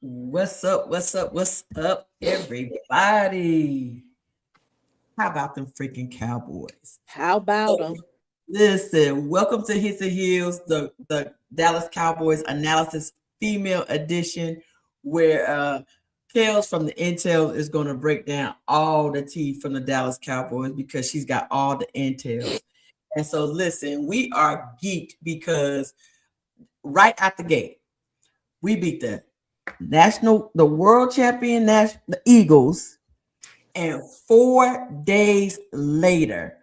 What's up? What's up? What's up, everybody? How about them freaking Cowboys? How about So, them? listen, welcome to Hits and Heels, the Dallas Cowboys analysis female edition, where Kelz from the Intelz is going to break down all the tea from the Dallas Cowboys because she's got all the intels. And so, listen, we are geeked because right out the gate, we beat the world champion, the Eagles, and 4 days later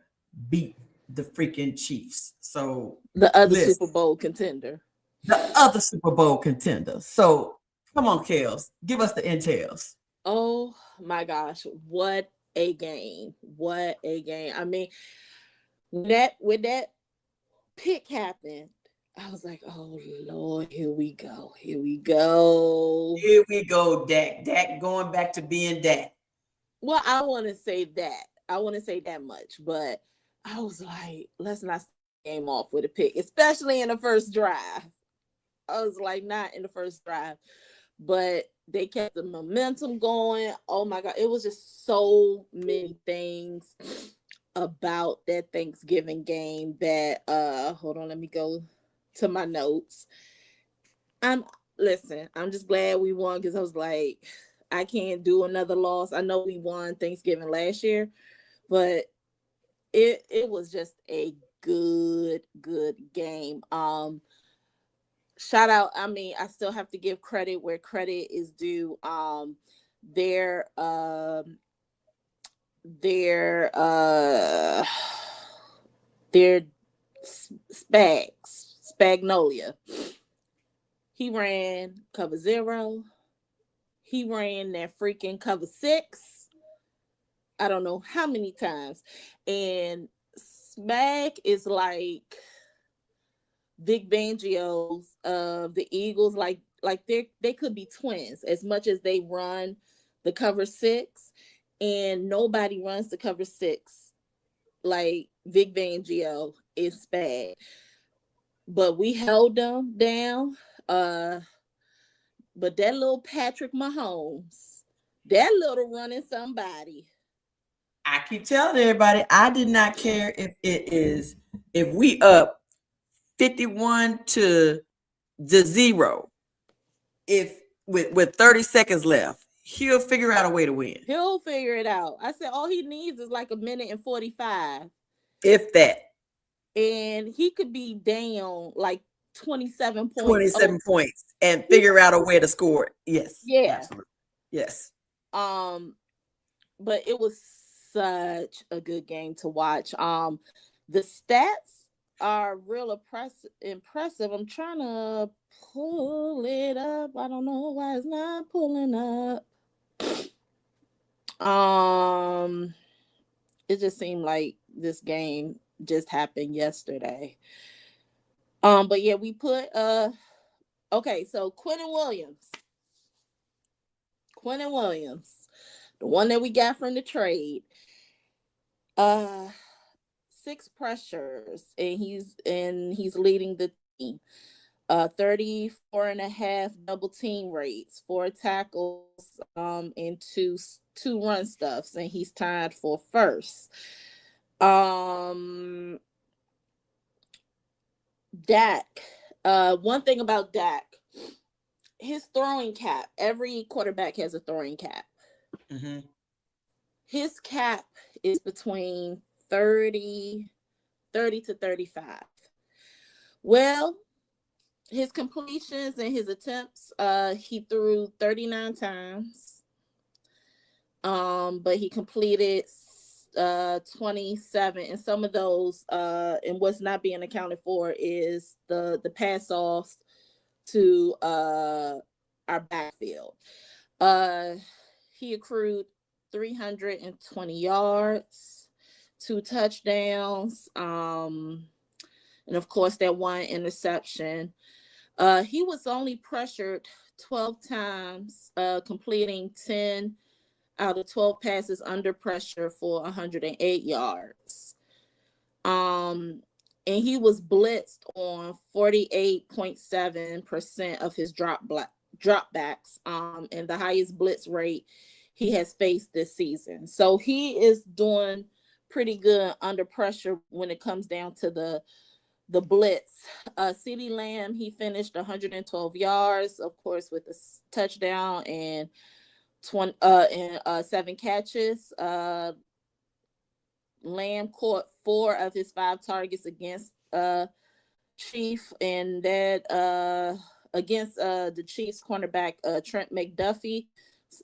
beat the freaking Chiefs. So The other listen, Super Bowl contender. the other Super Bowl contender. So come on, Kels, give us the entails. Oh my gosh, what a game. What a game. I mean, when that pick happened, I was like, oh Lord, here we go. Here we go. Here we go, Dak. Dak going back to being Dak. Well, I want to say that. I want to say that much, but I was like, let's not start the game off with a pick, especially in the first drive. I was like, not in the first drive, but they kept the momentum going. Oh my God. It was just so many things about that Thanksgiving game that hold on, let me go to my notes. I'm I'm just glad we won because I was like, I can't do another loss. I know we won Thanksgiving last year, but it was just a good game. Shout out, I mean, I still have to give credit where credit is due. Their their uh their Spagnolia. He ran cover 0. He ran that freaking cover 6. I don't know how many times. And Smag is like Vic Fangio's of the Eagles, like they could be twins as much as they run the cover 6, and nobody runs the cover 6 like Vic Fangio is bad. But we held them down. But that little Patrick Mahomes, that little running somebody. I keep telling everybody, I did not care if we up 51 to the 0. If with 30 seconds left, he'll figure out a way to win. He'll figure it out. I said all he needs is like a minute and 45. If that. And he could be down like 27 points. 27 points and figure out a way to score it. Yes. Yeah. Absolutely. Yes. But it was such a good game to watch. The stats are real impressive. I'm trying to pull it up. I don't know why it's not pulling up. It just seemed like this game just happened yesterday. But yeah, we put okay, so Quentin Williams, the one that we got from the trade, 6 pressures, and he's leading the team. 34.5 double team rates, 4 tackles, and two run stuffs, and he's tied for first. Dak. One thing about Dak, his throwing cap. Every quarterback has a throwing cap. Mm-hmm. His cap is between 30 to 35. Well, his completions and his attempts, he threw 39 times. But he completed 27, and some of those and what's not being accounted for is the pass off to our backfield. He accrued 320 yards, 2 touchdowns, and of course that 1 interception. He was only pressured 12 times, completing 10 out of 12 passes under pressure for 108 yards. And he was blitzed on 48.7% of his dropbacks, and the highest blitz rate he has faced this season. So he is doing pretty good under pressure when it comes down to the blitz. CeeDee Lamb, he finished 112 yards, of course, with a touchdown and 7 catches. Lamb caught 4 of his 5 targets against Chief, and that against the Chiefs cornerback Trent McDuffie.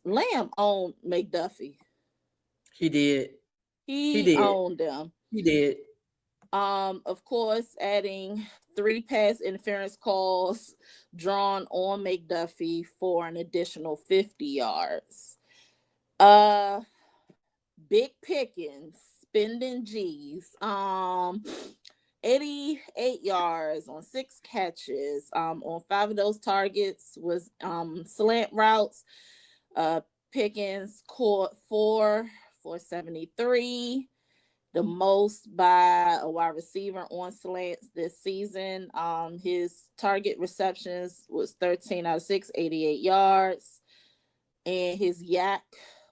Lamb owned McDuffie. He did. He owned them. He did. Of course, adding 3 pass interference calls drawn on McDuffie for an additional 50 yards. Big Pickens spending G's. 88 yards on 6 catches. On 5 of those targets was slant routes. Pickens caught 4 for 73, the most by a wide receiver on slants this season. His target receptions was 13 out of 6, 88 yards, and his yak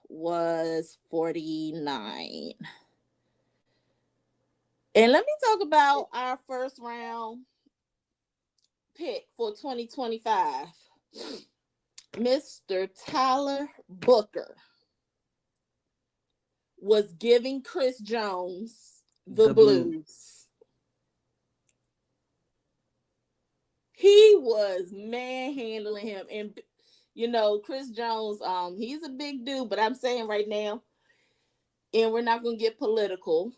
was 49. And let me talk about our first round pick for 2025. Mr. Tyler Booker was giving Chris Jones the blues. He was manhandling him. And, you know, Chris Jones, he's a big dude, but I'm saying right now, and we're not going to get political,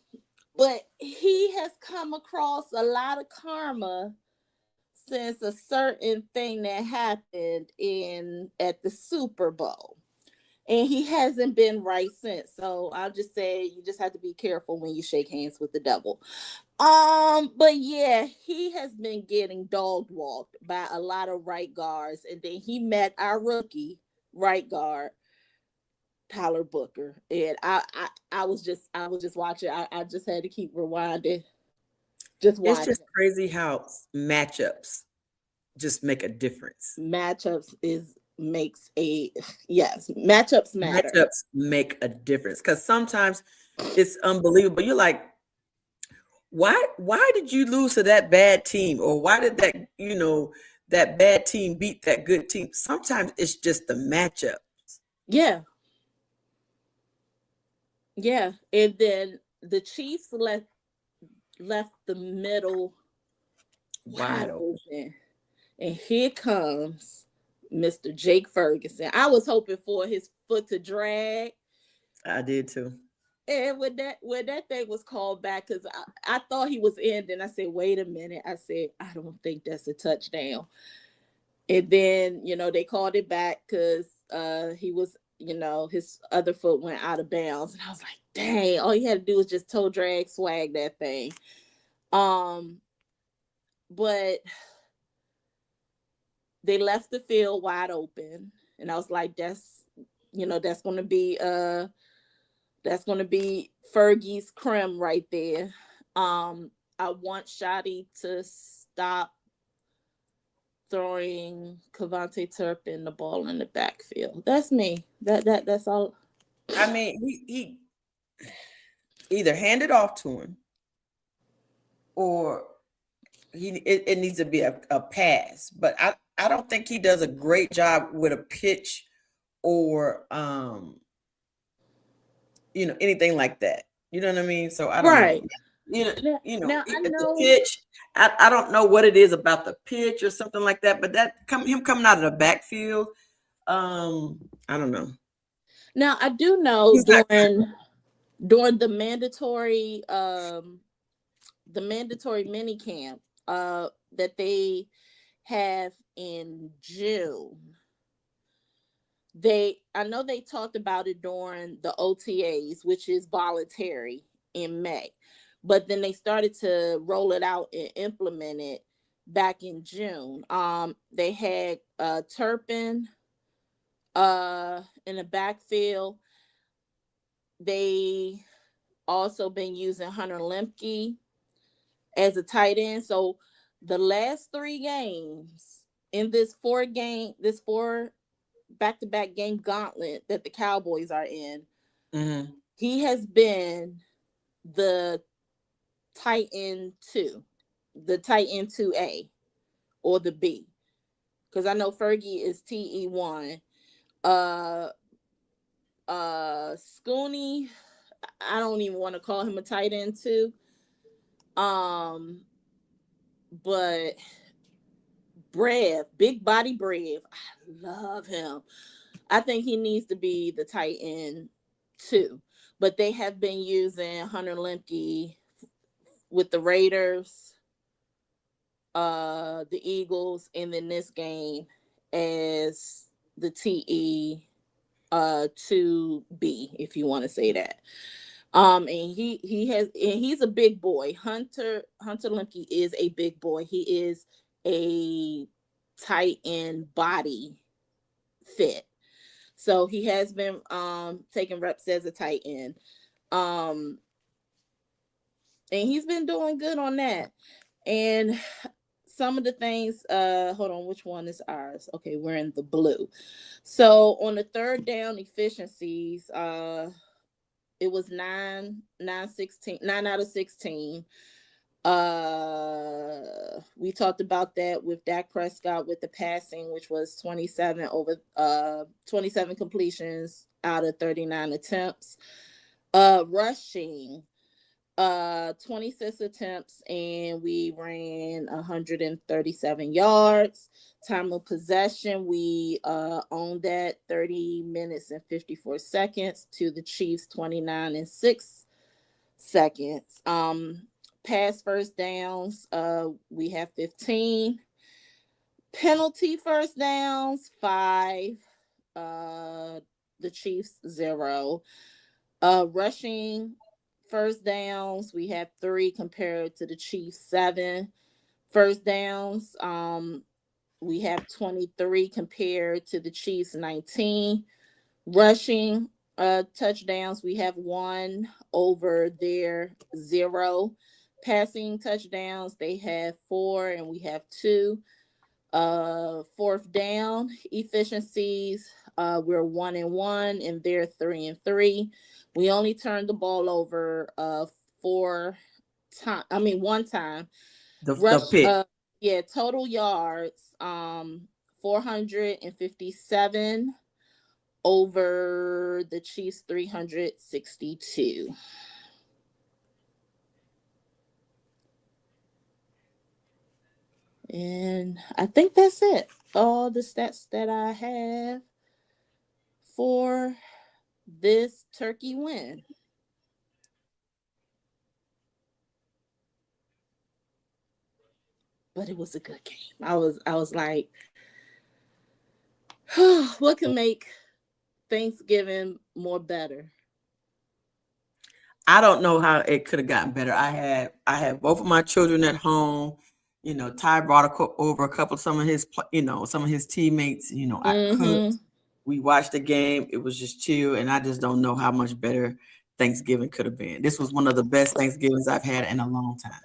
but he has come across a lot of karma since a certain thing that happened at the Super Bowl. And he hasn't been right since. So I'll just say you just have to be careful when you shake hands with the devil. But yeah, he has been getting dog walked by a lot of right guards. And then he met our rookie right guard, Tyler Booker. And I was just watching. I just had to keep rewinding. Just watching. It's just crazy how matchups just make a difference. Matchups makes a matchups matter. Matchups make a difference because sometimes it's unbelievable. You're like, why did you lose to that bad team, or why did that bad team beat that good team? Sometimes it's just the matchup. Yeah, and then the Chiefs left the middle wide open, and here comes Mr. Jake Ferguson. I was hoping for his foot to drag. I did too. And when that thing was called back, because I thought he was in, then I said, wait a minute. I said, I don't think that's a touchdown. And then, they called it back because he was, his other foot went out of bounds. And I was like, dang, all he had to do was just toe drag, swag that thing. But they left the field wide open, and I was like, that's going to be Fergie's creme right there. I want Shotty to stop throwing Cavante Turpin the ball in the backfield. That's me. That's all. I mean, he either hand it off to him, or it needs to be a pass. But I don't think he does a great job with a pitch or anything like that. You know what I mean? So I don't know. Now, I know the pitch. I don't know what it is about the pitch or something like that, but him coming out of the backfield, I don't know. Now I do know during the mandatory mini camp that they have in June. I know they talked about it during the OTAs, which is voluntary in May, but then they started to roll it out and implement it back in June. They had Turpin in the backfield. They also been using Hunter Lemke as a tight end. So the last 3 games, in this four back-to-back game gauntlet that the Cowboys are in, he has been the tight end 2, the tight end 2A or the B. Because I know Fergie is TE1. Scooney, I don't even want to call him a tight end 2. But Big Body Brev, I love him. I think he needs to be the tight end 2. But they have been using Hunter Lemke with the Raiders, the Eagles, and then this game as the TE 2B, if you want to say that. And he's a big boy. Hunter Lemke is a big boy. He is a tight end body fit. So he has been taking reps as a tight end. And he's been doing good on that. And some of the things, hold on, which one is ours? Okay, we're in the blue. So on the third down efficiencies, it was 9 out of 16. We talked about that with Dak Prescott with the passing, which was 27 completions out of 39 attempts. Rushing, 26 attempts, and we ran 137 yards. Time of possession, we owned that 30 minutes and 54 seconds to the Chiefs 29 and 6 seconds. Pass first downs, we have 15. Penalty first downs, 5. The Chiefs 0. Rushing first downs, we have 3 compared to the Chiefs 7. First downs, we have 23 compared to the Chiefs 19. Rushing touchdowns, we have 1 over their 0. Passing touchdowns, they have 4 and we have 2. Fourth down efficiencies, we're 1-1 and they're 3-3. We only turned the ball over one time. The pick. Total yards 457 over the Chiefs 362. And I think that's it. All the stats that I have for this turkey win. But it was a good game. I was like, what can make Thanksgiving more better? I don't know how it could have gotten better. I had both of my children at home. You know, Ty brought over a couple of some of his teammates. You know, I cooked. We watched the game. It was just chill, and I just don't know how much better Thanksgiving could have been. This was one of the best Thanksgivings I've had in a long time.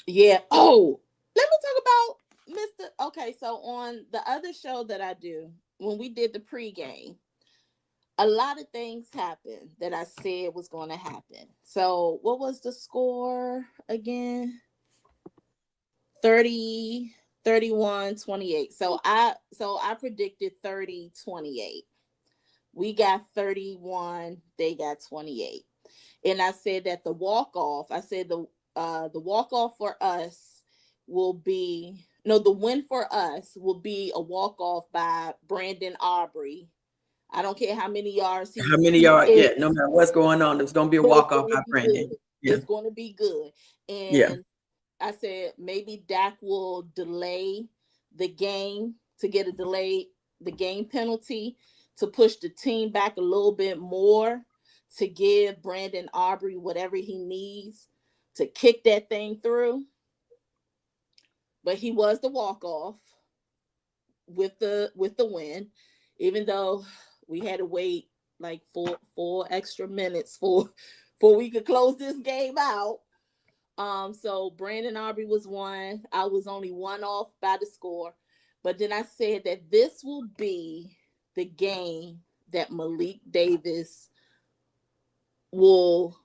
Yeah. Oh, let me talk about Mr. Okay, so on the other show that I do, when we did the pregame, a lot of things happened that I said was going to happen. So what was the score again? 30, 31, 28. So I predicted 30, 28. We got 31, they got 28. And I said that the walk-off, the walk-off for us will be, the win for us will be a walk-off by Brandon Aubrey. I don't care how many yards no matter what's going on, there's going to be a walk-off by Brandon. Yeah. It's going to be good. And I said maybe Dak will delay the game to get the game penalty to push the team back a little bit more to give Brandon Aubrey whatever he needs to kick that thing through. But he was the walk-off with the win, even though we had to wait like four extra minutes before we could close this game out. So Brandon Aubrey was 1. I was only 1 off by the score. But then I said that this will be the game that Malik Davis will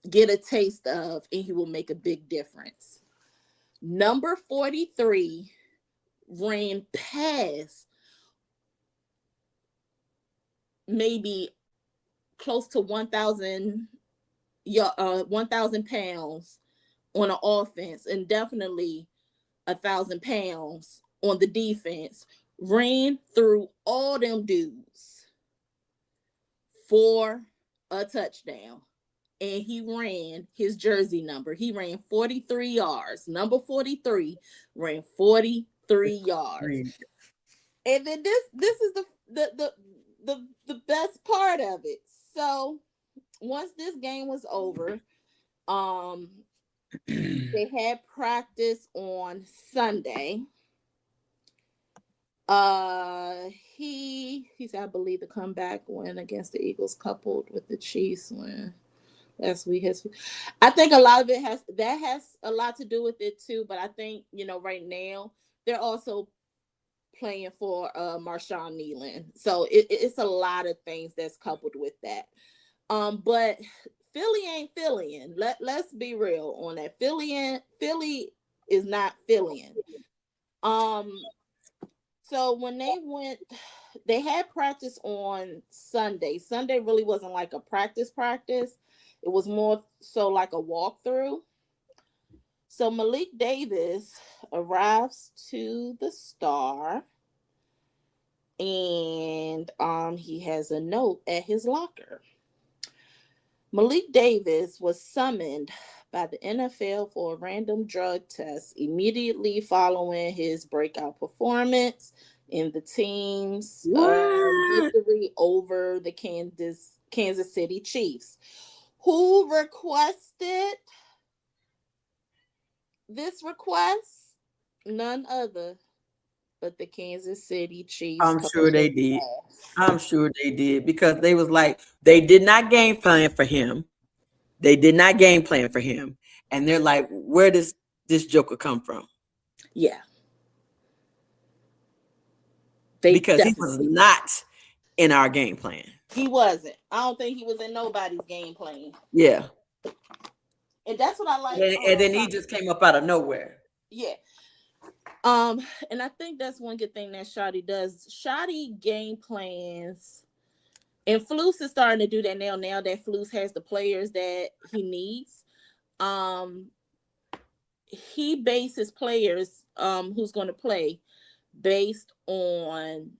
get a taste of, and he will make a big difference. Number 43 ran past maybe close to 1,000 1,000 pounds on an offense, and definitely 1,000 pounds on the defense. Ran through all them dudes for a touchdown. And he ran his jersey number. He ran 43 yards. Number 43 ran 43 yards. And then this is the best part of it. So once this game was over, they had practice on Sunday. He said, I believe the comeback win against the Eagles coupled with the Chiefs win last week I think a lot of it has a lot to do with it too. But I think, right now they're also playing for Marshawn Nealon. So it's a lot of things that's coupled with that. But Philly ain't Phillying. Let's be real on that. Philly is not Phillying. So when they had practice on Sunday. Sunday really wasn't like a practice. It was more so like a walkthrough. So Malik Davis arrives to the Star, and he has a note at his locker. Malik Davis was summoned by the NFL for a random drug test immediately following his breakout performance in the team's victory over the Kansas City Chiefs. Who requested this request? None other but the Kansas City Chiefs. I'm sure they did. I'm sure they did, because they was like, they did not game plan for him. They did not game plan for him. And they're like, where does this joker come from? Yeah. Because he was not in our game plan. He wasn't. I don't think he was in nobody's game plan. Yeah. And that's what I like. And then he just came up out of nowhere. Yeah. And I think that's one good thing that Shotty does. Shotty game plans, and Flus is starting to do that now. Now that Flus has the players that he needs, he bases players who's going to play based on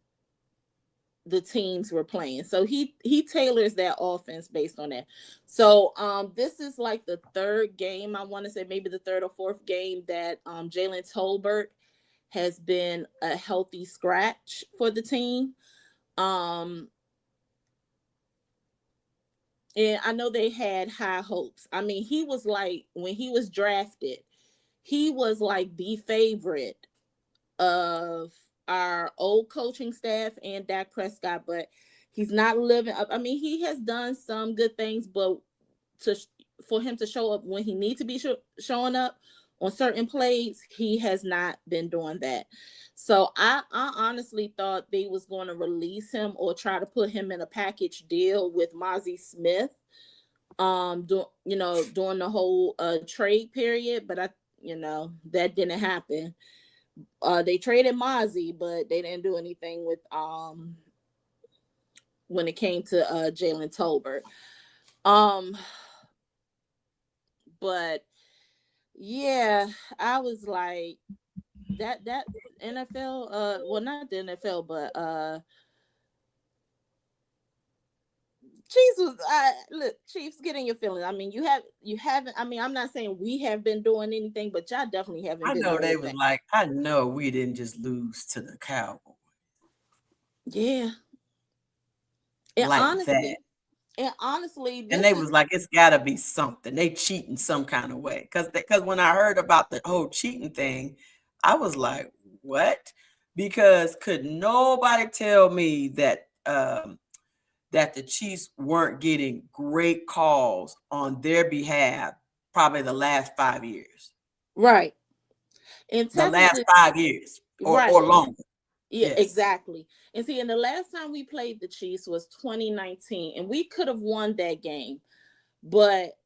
the teams we're playing. So he tailors that offense based on that. So this is like the third game, I want to say maybe the third or fourth game that Jalen Tolbert has been a healthy scratch for the team. And I know they had high hopes. I mean, he was like, when he was drafted, he was like the favorite of our old coaching staff and Dak Prescott, but he's not living up. I mean, he has done some good things, but for him to show up when he needs to be showing up on certain plays, he has not been doing that. So I honestly thought they was going to release him or try to put him in a package deal with Mozzie Smith, during the whole trade period, but that didn't happen. They traded Mozzie, but they didn't do anything with when it came to Jalen Tolbert. But yeah, I was like, that NFL, well, not the NFL, but Chiefs was look, Chiefs, get in your feelings. I mean, you haven't. I mean, I'm not saying we have been doing anything, but y'all definitely haven't. I been know doing they anything. was like, I know we didn't just lose to the Cowboys. Yeah. And like honestly, that. And honestly, And they was like, it's got to be something. They cheating some kind of way. Because when I heard about the whole cheating thing, I was like, what? Because could nobody tell me that that the Chiefs weren't getting great calls on their behalf probably the last 5 years? Right. And the last 5 years or longer. Yeah, Yes. exactly. And see, and the last time we played the Chiefs was 2019, and we could have won that game, but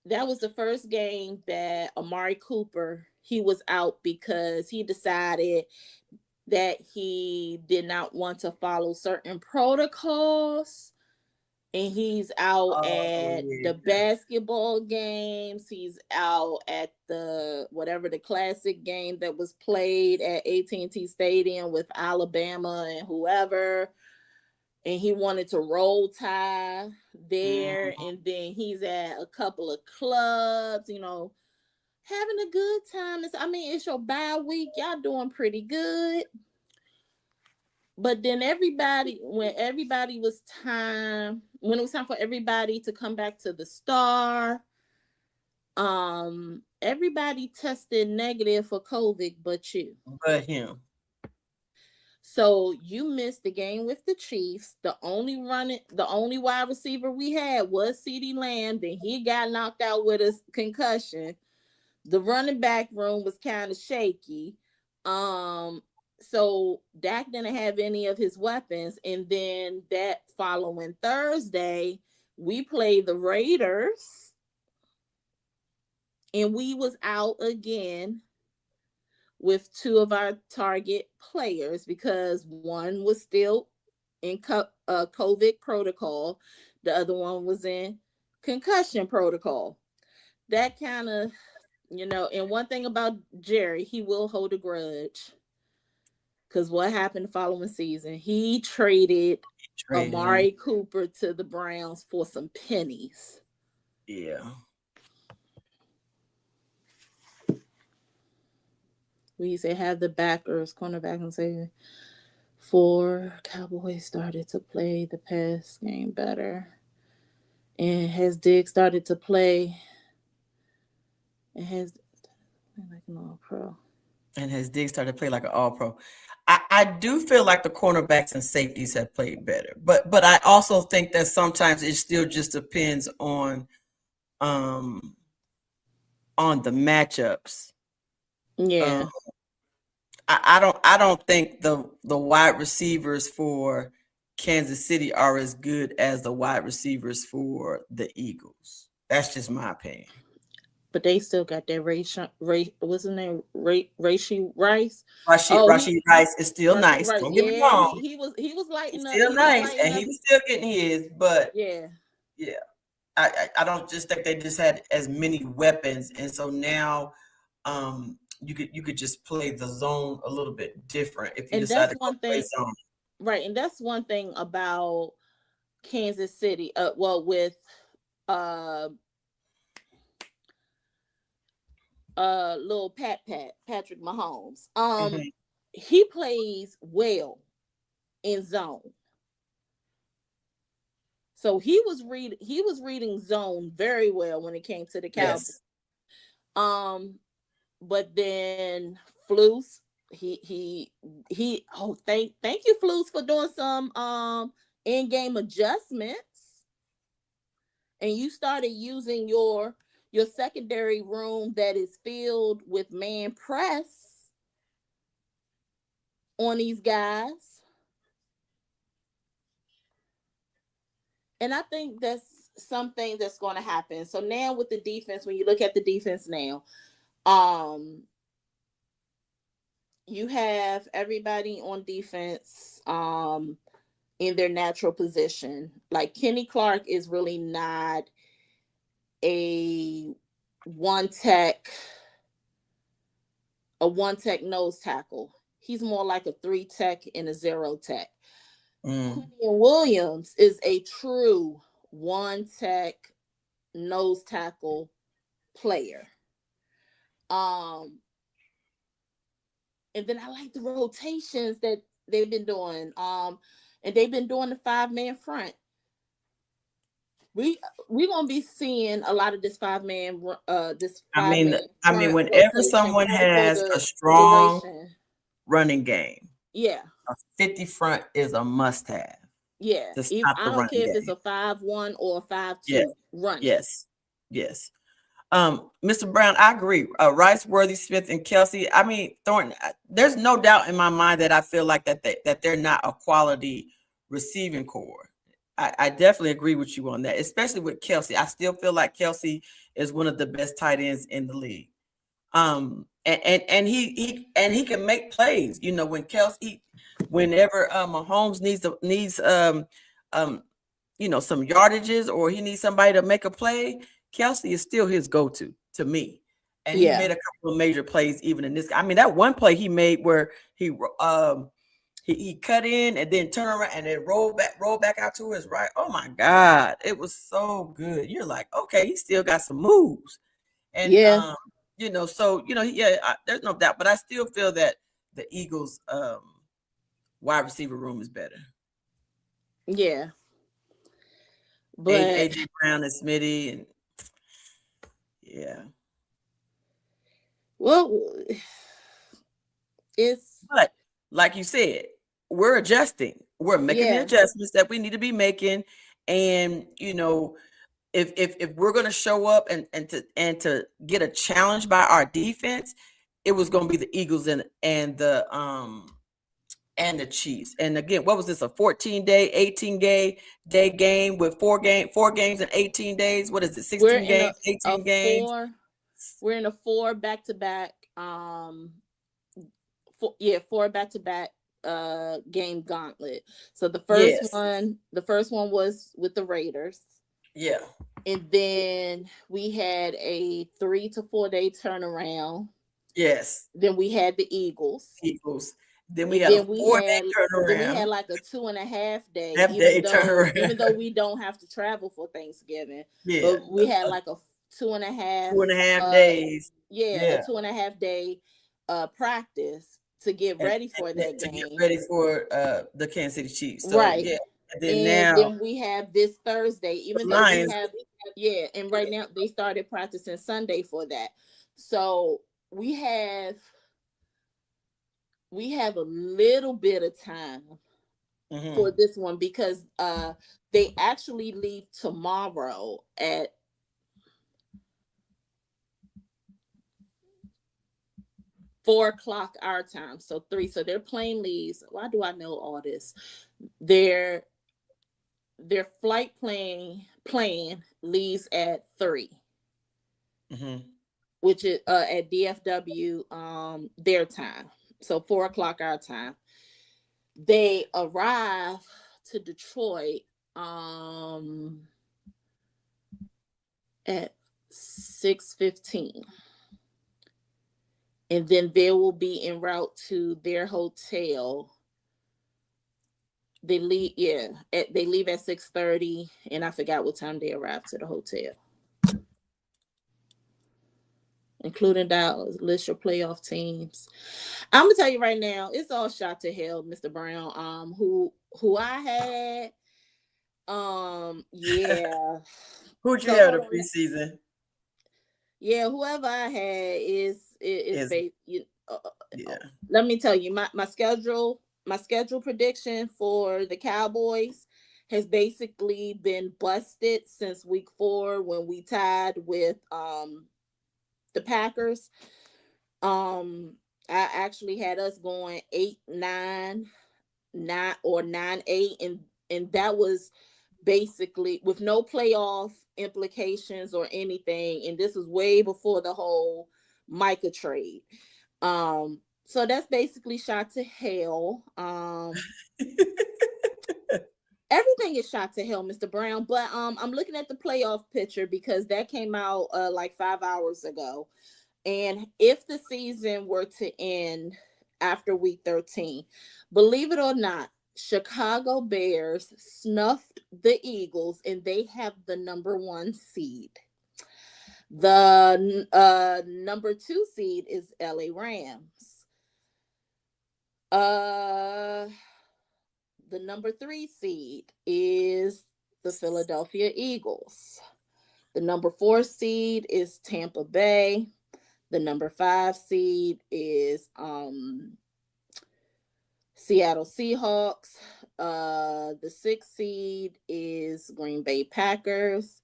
that was the first game that Amari Cooper, he was out because he decided that he did not want to follow certain protocols, and he's out Oh at the yeah. basketball games, he's out at the whatever the classic game that was played at AT&T Stadium with Alabama and whoever, and he wanted to roll tie there, Mhm. and then he's at a couple of clubs, having a good time. I mean, it's your bye week, y'all doing pretty good. But then when it was time for everybody to come back to the Star, everybody tested negative for COVID but you. But him. So you missed the game with the Chiefs. The only wide receiver we had was CeeDee Lamb. Then he got knocked out with a concussion. The running back room was kind of shaky. So Dak didn't have any of his weapons. And then that following Thursday, we played the Raiders, and we was out again with two of our target players because one was still in COVID protocol. The other one was in concussion protocol. That kind of, and one thing about Jerry, he will hold a grudge. Because what happened the following season? He traded Traded. Amari Cooper to the Browns for some pennies. Yeah. We say have the backers, cornerback, and say 4 Cowboys started to play the pass game better. And has Diggs started to play? It has like an all pro. And has Diggs started to play like an all pro. I do feel like the cornerbacks and safeties have played better. But I also think that sometimes it still just depends on the matchups. Yeah. Um, I don't think the wide receivers for Kansas City are as good as the wide receivers for the Eagles. That's just my opinion. But they still got that what's his name? Rashee Rice. Rashid Rice is still Rashee nice. Rice. Don't get me Yeah, wrong. he was He's lighting up. still He was nice, lighting and up. he was still getting his. But Yeah. yeah, I don't just think they just had as many weapons, and so now you could just play the zone a little bit different if you And decide that's to go one play thing, zone. right? And that's one thing about Kansas City. With uh little Patrick Mahomes. Mhm. He plays well in zone. So he was reading zone very well when it came to the Cowboys. Yes. But then Flus, he thank you, Flus, for doing some in-game adjustments. And you started using your secondary room that is filled with man press on these guys. And I think that's something that's going to happen. So now with the defense, when you look at the defense now, you have everybody on defense in their natural position. Like Kenny Clark is really not a one tech nose tackle. He's more like a 3 tech and a 0 tech. Quinn Williams is a true 1 tech nose tackle player. And then I like the rotations that they've been doing. And they've been doing the 5-man front. We're gonna be seeing a lot of this 5-man front Whenever rotation someone probably for has a the strong duration. running game, Yeah. a 50 front is a must-have Yeah. to stop I the don't running care if it's game. a 5-1 or a Yes, 5-2 running. yes, yes. Mr. Brown, I agree. Rice, Worthy, Smith, and Kelsey. I mean, Thornton. There's no doubt in my mind that I feel like that they're not a quality receiving core. I definitely agree with you on that, especially with Kelsey. I still feel like Kelsey is one of the best tight ends in the league. And he can make plays. You know, when Kelsey, whenever Mahomes needs some yardages, or he needs somebody to make a play, Kelsey is still his go-to to me. And he made a couple of major plays even in this. I mean, that one play he made where he cut in and then turn around and then roll back out to his right. Oh my God, it was so good. You're like, okay, he still got some moves. And there's no doubt, but I still feel that the Eagles wide receiver room is better. Yeah. But AJ Brown and Smitty, and yeah. Well, but like you said, we're adjusting. We're making the adjustments that we need to be making. And if we're going to show up and to get a challenge by our defense, it was going to be the Eagles and the Chiefs. And again, what was this, a 14-day, 18-day game with four games in 18 days? What is it, 16 games, 18 games? We're in a 4 back-to-back four back-to-back game gauntlet. So the first one was with the Raiders. Yeah. And then we had a 3 to 4 day turnaround. Yes. Then we had the Eagles. Then we had a 4-day turnaround. Then we had like a 2.5 day, even though we don't have to travel for Thanksgiving. Yeah. But we had like a 2.5 days. A 2.5 day practice to get ready for that game. To get ready for the Kansas City Chiefs. So, right. Yeah. And then we have this Thursday, even though we have and right now they started practicing Sunday for that. So we have a little bit of time for this one, because they actually leave tomorrow at 4:00 our time, so 3. So their plane leaves. Why do I know all this? Their flight plane leaves at 3, which is at DFW their time. So 4:00 our time. They arrive to Detroit at 6:15. And then they will be en route to their hotel. They leave, they leave at 6:30, and I forgot what time they arrive to the hotel. Including Dallas, list your playoff teams. I'm gonna tell you right now, it's all shot to hell, Mr. Brown. Who I had, Who'd you have in the preseason? Yeah, whoever I had is let me tell you, my schedule prediction for the Cowboys has basically been busted since week 4 when we tied with the Packers. I actually had us going 8-9, 9 or 9-8, and that was basically with no playoff implications or anything. And this was way before the whole Micah trade. So that's basically shot to hell. Everything is shot to hell, Mr. Brown. But I'm looking at the playoff picture because that came out like 5 hours ago. And if the season were to end after week 13, believe it or not, Chicago Bears snuffed the Eagles, and they have the number 1 seed. The number 2 seed is LA Rams. The number 3 seed is the Philadelphia Eagles. The number 4 seed is Tampa Bay. The number 5 seed is Seattle Seahawks. The 6th seed is Green Bay Packers.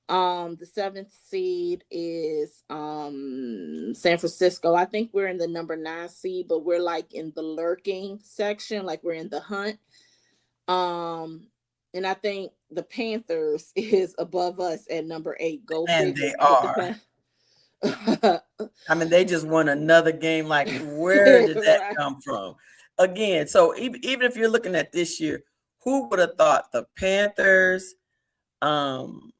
The seventh seed is San Francisco. I think we're in the number 9 seed, but we're like in the lurking section, like we're in the hunt. And I think the Panthers is above us at number 8. Go And figure. they are. I mean, they just won another game. Like, where did that Right. come from? Again, so even if you're looking at this year, who would have thought the Panthers and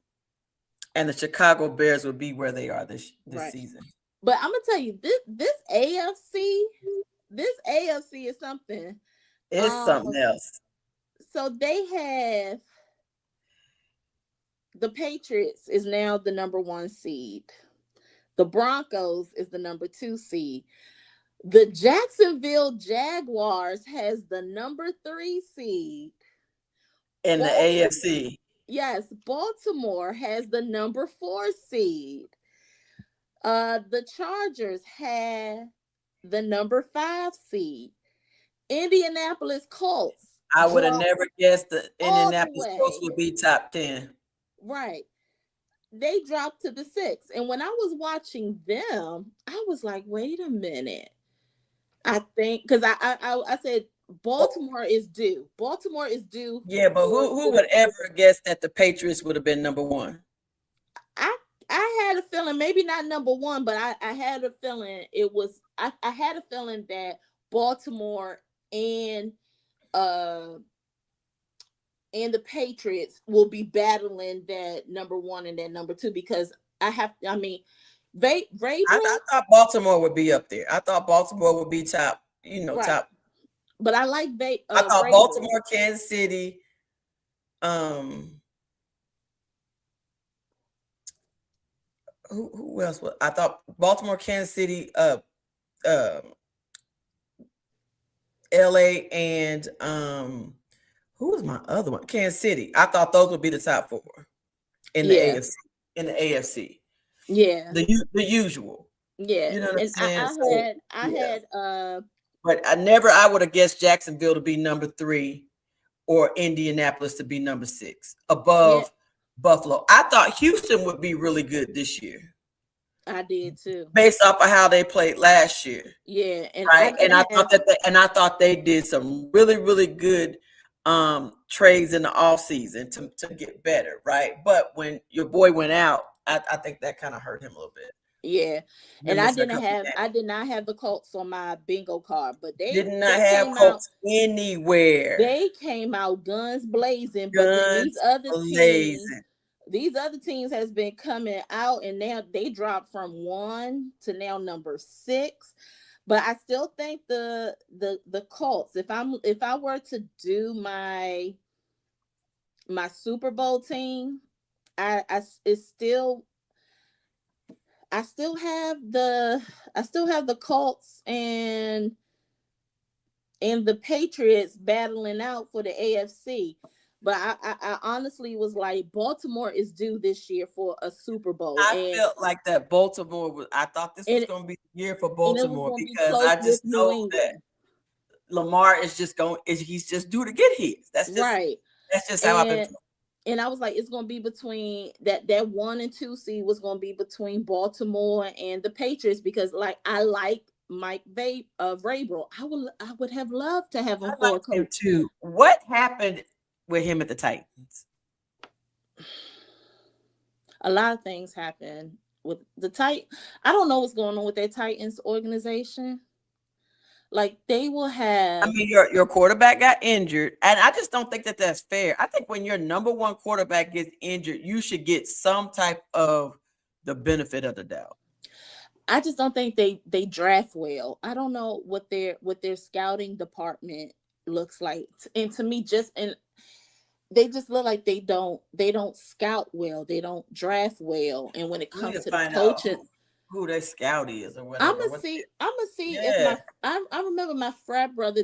the Chicago Bears would be where they are this Right. season? But I'm gonna tell you, this AFC is something. It's something else. So they have the Patriots is now the number 1 seed. The Broncos is the number 2 seed. The Jacksonville Jaguars has the number 3 seed. In the AFC. Yes, Baltimore has the number 4 seed. The Chargers had the number 5 seed. Indianapolis Colts. I would have never guessed the Indianapolis Colts would be top 10. Right. They dropped to the 6. And when I was watching them, I was like, wait a minute. I think because I said Baltimore is due. Baltimore is due. Yeah, but who would ever guess that the Patriots would have been number 1? I had a feeling, maybe not number 1, but I had a feeling it was. I had a feeling that Baltimore and the Patriots will be battling that number 1 and that number 2 because Vrabel. I thought Baltimore would be up there. I thought Baltimore would be top, right. Top. But I like I thought Vrabel. Baltimore, Kansas City, who else was? I thought Baltimore, Kansas City, LA, and who was my other one? Kansas City. I thought those would be the top 4 in the AFC. In the AFC. Yeah. The usual. Yeah. You know what I'm saying? I had but I would have guessed Jacksonville to be number 3 or Indianapolis to be number 6 above Buffalo. I thought Houston would be really good this year. I did too. Based off of how they played last year. Yeah. And right. I thought they did some really, really good trades in the offseason to get better, right? But when your boy went out, I think that kind of hurt him a little bit. Yeah, and I did not have the Colts on my bingo card, but they did not have Colts anywhere. They came out guns blazing, but then these other teams has been coming out, and now they dropped from 1 to now number 6. But I still think the Colts. If I were to do my Super Bowl team, I still have the Colts and the Patriots battling out for the AFC. But I honestly was like, Baltimore is due this year for a Super Bowl. I felt like that Baltimore was. I thought this was going to be the year for Baltimore because I just know that Lamar is just going. He's just due to get his. That's just right. That's just how I've been. And I was like, it's going to be between that 1 and 2 seed was going to be between Baltimore and the Patriots because, like, I like Mike Vrabel. I would have loved to have him for a coach too. What happened with him at the Titans? A lot of things happened with the Titans. I don't know what's going on with their Titans organization. Like they will have. I mean, your quarterback got injured, and I just don't think that that's fair. I think when your number 1 quarterback gets injured, you should get some type of the benefit of the doubt. I just don't think they draft well. I don't know what their scouting department looks like, and to me, they just look like they don't scout well. They don't draft well, and when it comes to the coaches. Who their scout is or whatever. I'm gonna see if I remember my frat brother.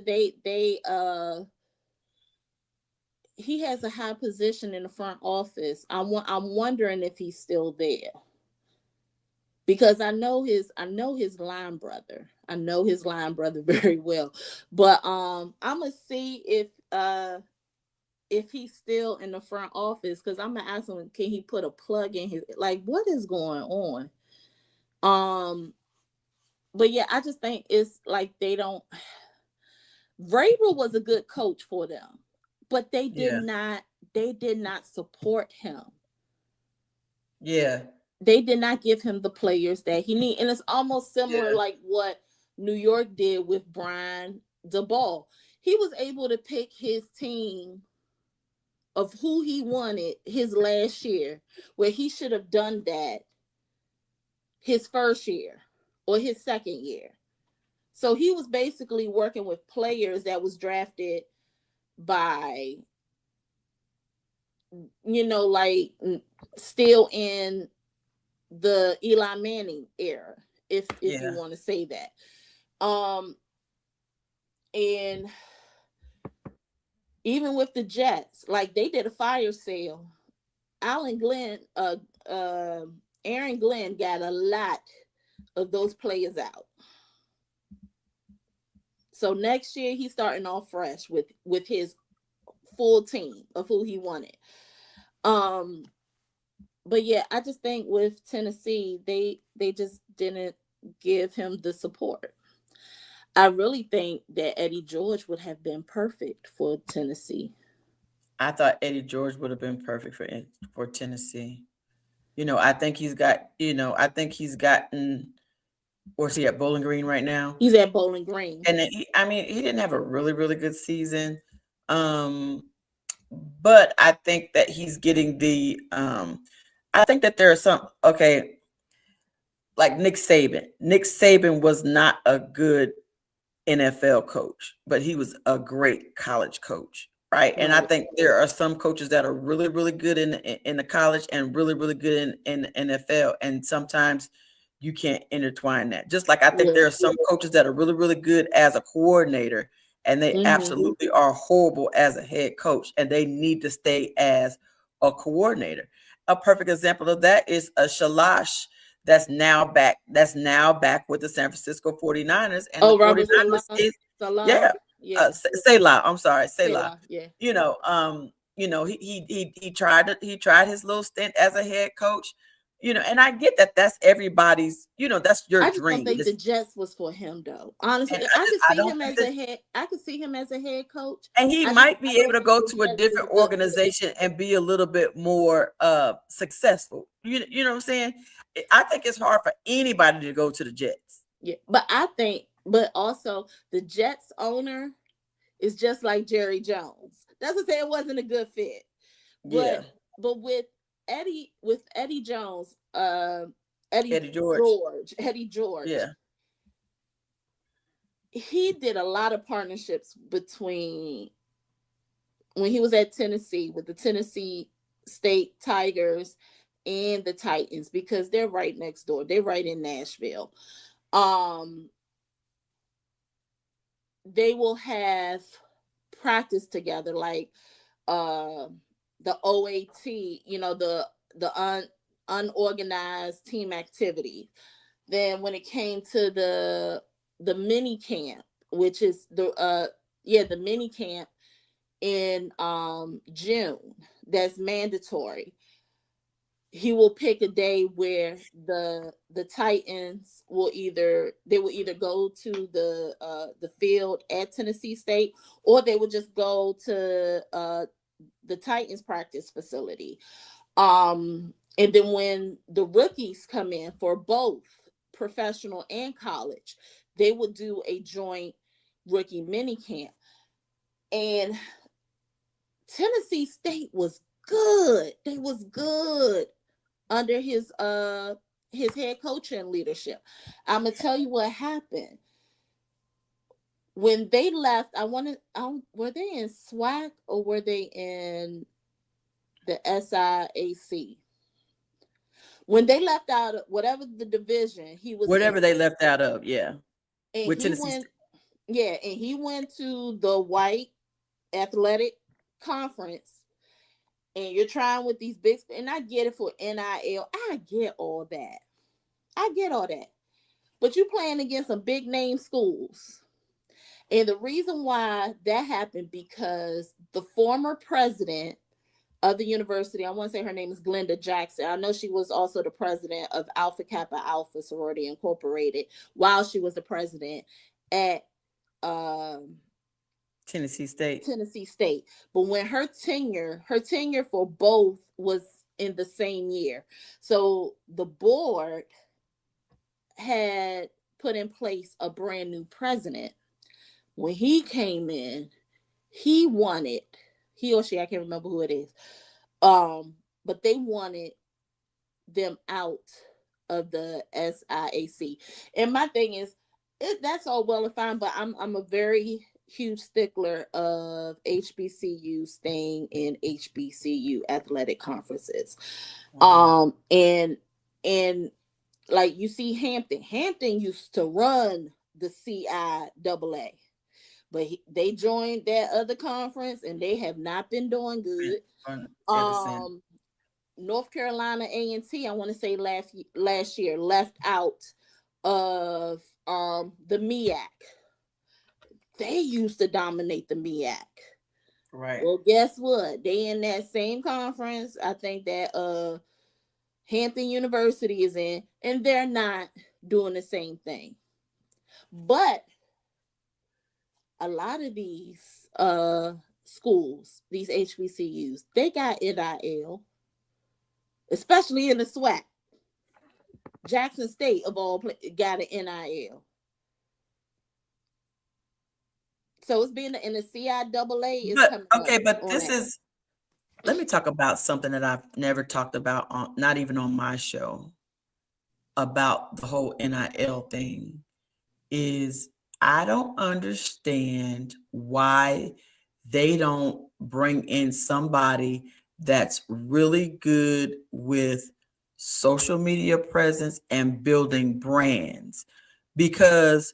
He has a high position in the front office. I'm wondering if he's still there because I know his line brother. I know his line brother very well, but I'm gonna see if he's still in the front office, because I'm gonna ask him, can he put a plug in his, like, what is going on? But yeah, I just think it's like they don't. Vrabel was a good coach for them, but they did not support him. Yeah. They did not give him the players that he need. And it's almost similar like what New York did with Brian DeBall. He was able to pick his team of who he wanted his last year, where he should have done that his first year or his second year. So he was basically working with players that was drafted by, like still in the Eli Manning era, if you want to say that. And even with the Jets, like they did a fire sale. Aaron Glenn got a lot of those players out. So next year he's starting off fresh with his full team of who he wanted. But yeah, I just think with Tennessee, they just didn't give him the support. I really think that Eddie George would have been perfect for Tennessee. I thought Eddie George would have been perfect for Tennessee. I think he's got, I think he's gotten, or is he at Bowling Green right now? He's at Bowling Green. And he didn't have a really, really good season. But I think that he's getting I think that there are some, like Nick Saban. Nick Saban was not a good NFL coach, but he was a great college coach, right? And I think there are some coaches that are really, really good in the college and really, really good in the NFL. And sometimes you can't intertwine that. Just like I think there are some coaches that are really, really good as a coordinator, and they absolutely are horrible as a head coach, and they need to stay as a coordinator. A perfect example of that is a Shalash that's now back with the San Francisco 49ers. And the 49ers is Selah. I'm sorry, Selah. Yeah. He tried his little stint as a head coach. And I get that that's everybody's, that's your dream. I don't think the Jets was for him though. Honestly, I could see him as a head coach. And he might be able to go to a different organization and be a little bit more successful. You know what I'm saying? I think it's hard for anybody to go to the Jets. Yeah, but also the Jets owner is just like Jerry Jones. That's to say it wasn't a good fit. But with Eddie Jones, Eddie George. Yeah. He did a lot of partnerships between when he was at Tennessee with the Tennessee State Tigers and the Titans, because they're right next door. They're right in Nashville. They will have practice together, like the OAT, the unorganized team activity. Then when it came to the mini camp, which is the mini camp in June, that's mandatory. He will pick a day where the Titans will either go to the field at Tennessee State, or they will just go to the Titans practice facility. And then when the rookies come in for both professional and college, they will do a joint rookie mini camp. And Tennessee State was good. They was good under his head coaching leadership. I'm gonna tell you what happened. When they left, were they in SWAC or were they in the SIAC? When they left out of whatever the division he was they left out of, yeah. And with Tennessee. And he went to the white athletic conference, and you're trying with these big, and I get it for NIL. I get all that. But you're playing against some big name schools. And the reason why that happened, because the former president of the university, I want to say her name is Glenda Jackson. I know she was also the president of Alpha Kappa Alpha Sorority Incorporated while she was the president at Tennessee State. Tennessee State. But when her tenure for both was in the same year. So the board had put in place a brand new president. When he came in, he or she, I can't remember who it is. But they wanted them out of the SIAC. And my thing is, that's all well and fine, but I'm a very huge stickler of HBCU staying in HBCU athletic conferences. And like you see Hampton used to run the CIAA, but they joined that other conference and they have not been doing good. North Carolina A&T, I want to say last year, left out of the MEAC. They used to dominate the MEAC. Right. Well, guess what? They in that same conference. I think that Hampton University is in, and they're not doing the same thing. But a lot of these schools, these HBCUs, they got NIL, especially in the SWAC. Jackson State, of all got an NIL. So it's being in the CIAA is coming up. But this is, let me talk about something that I've never talked about on, not even on my show, about the whole NIL thing. Is I don't understand why they don't bring in somebody that's really good with social media presence and building brands. Because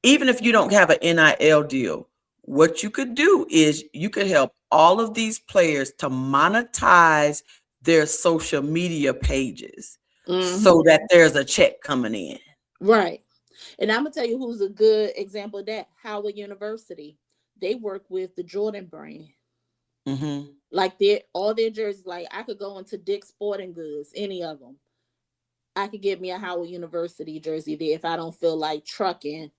even if you don't have an NIL deal, what you could do is you could help all of these players to monetize their social media pages so that there's a check coming in. Right. And I'm going to tell you who's a good example of that. Howard University. They work with the Jordan brand. Mm-hmm. Like all their jerseys, like I could go into Dick's Sporting Goods, any of them. I could get me a Howard University jersey there if I don't feel like trucking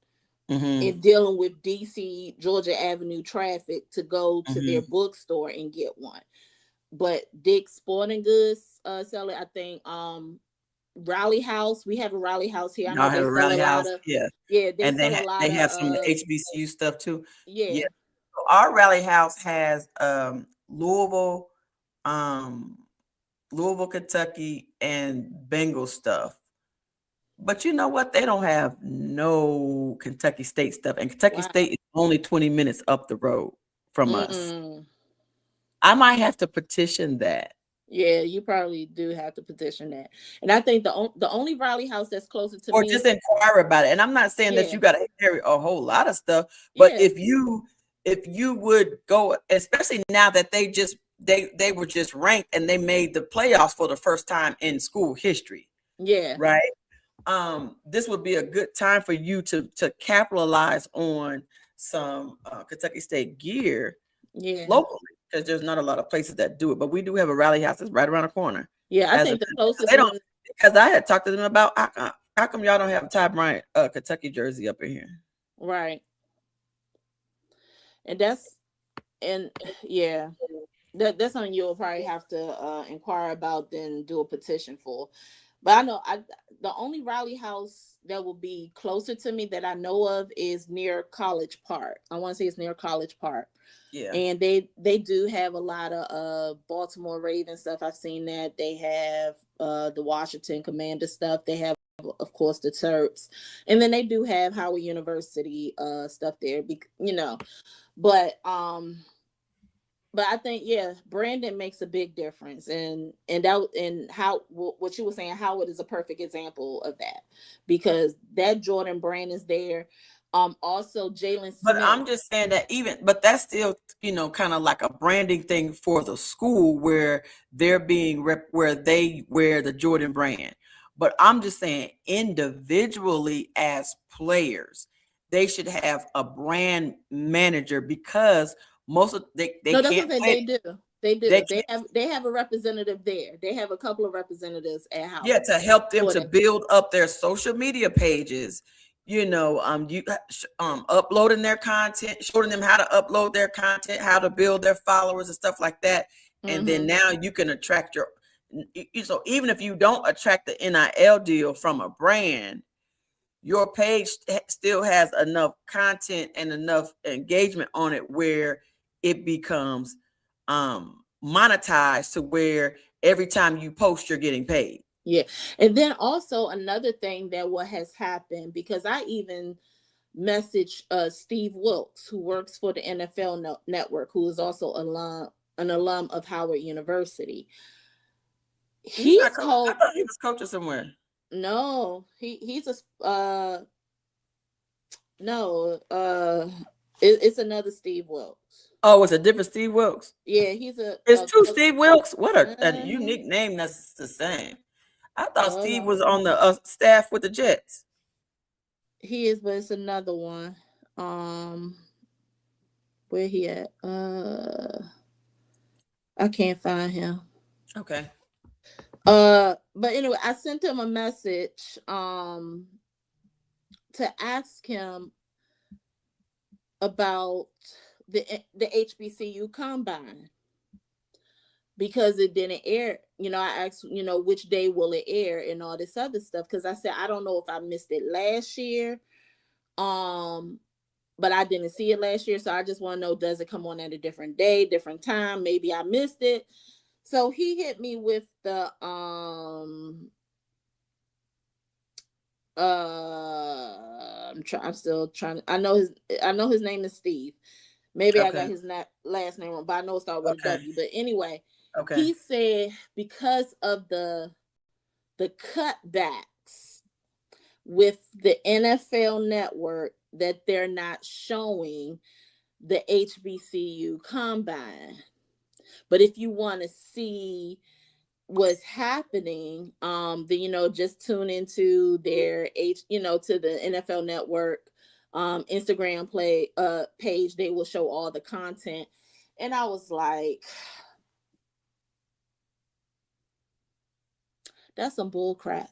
and dealing with DC, Georgia Avenue traffic to go to their bookstore and get one. But Dick's Sporting Goods sell it, I think, Rally House. We have a Rally House here. I know they have a Rally House. Yeah. They have some of the HBCU stuff too. Yeah. So our Rally House has Louisville, Kentucky, and Bengal stuff. But you know what? They don't have no Kentucky State stuff. And Kentucky State is only 20 minutes up the road from us. I might have to petition that. Yeah, you probably do have to petition that. And I think the only Rally House that's closer to or me, just inquire about it. And I'm not saying that you got to carry a whole lot of stuff, but if you would go, especially now that they were just ranked and they made the playoffs for the first time in school history. Yeah. Right. This would be a good time for you to capitalize on some Kentucky State gear locally, because there's not a lot of places that do it, but we do have a Rally House that's right around the corner. Yeah, I think the closest because I had talked to them about how come y'all don't have a Ty Bryant Kentucky jersey up in here, right? And that's something you'll probably have to inquire about, then do a petition for. But I know the only Rally House that will be closer to me that I know of is near College Park. I want to say it's near College Park. Yeah. And they do have a lot of Baltimore Ravens stuff. I've seen that. They have the Washington Commander stuff. They have, of course, the Terps. And then they do have Howard University stuff there, But I think, branding makes a big difference, and how what you were saying, Howard is a perfect example of that, because that Jordan brand is there. Also Jalen Smith. But I'm just saying that but that's still, kind of like a branding thing for the school where they're being where they wear the Jordan brand. But I'm just saying individually as players, they should have a brand manager, because most of they No, that's what can't I'm saying. play. They do. They They do. can't, They have a representative there. They have a couple of representatives at yeah, Howard to help them for to that. build up their social media pages. Uploading their content, showing them how to upload their content, how to build their followers and stuff like that. And then Mm-hmm. now you can attract so even if you don't attract the NIL deal from a brand, your page still has enough content and enough engagement on it where it becomes monetized, to where every time you post, you're getting paid. Yeah. And then also another thing that what has happened, because I even messaged Steve Wilkes, who works for the NFL network, who is also an alum of Howard University. He's He not coach. I told thought he was coaching somewhere. no, he's a no, it's another Steve Wilkes. Oh, it's a different Steve Wilkes. Yeah, he's a It's two Steve Wilkes. What a uh-huh. unique name. That's the same. I thought Hold Steve on. was on the staff with the Jets. He is, but it's another one. Where he at? I can't find him. Okay. But anyway, I sent him a message to ask him about the HBCU combine, because it didn't air. I asked, which day will it air and all this other stuff, because I said I don't know if I missed it last year, but I didn't see it last year, so I just want to know, does it come on at a different day, different time? Maybe I missed it. So he hit me with the I'm still trying. I know his name is Steve. Maybe I got Okay. his last name wrong, but I know it started with a W. But anyway, Okay. he said because of the cutbacks with the NFL network, that they're not showing the HBCU combine. But if you want to see what's happening, then just tune into their to the NFL network Instagram page. They will show all the content. And I was like, that's some bull crap.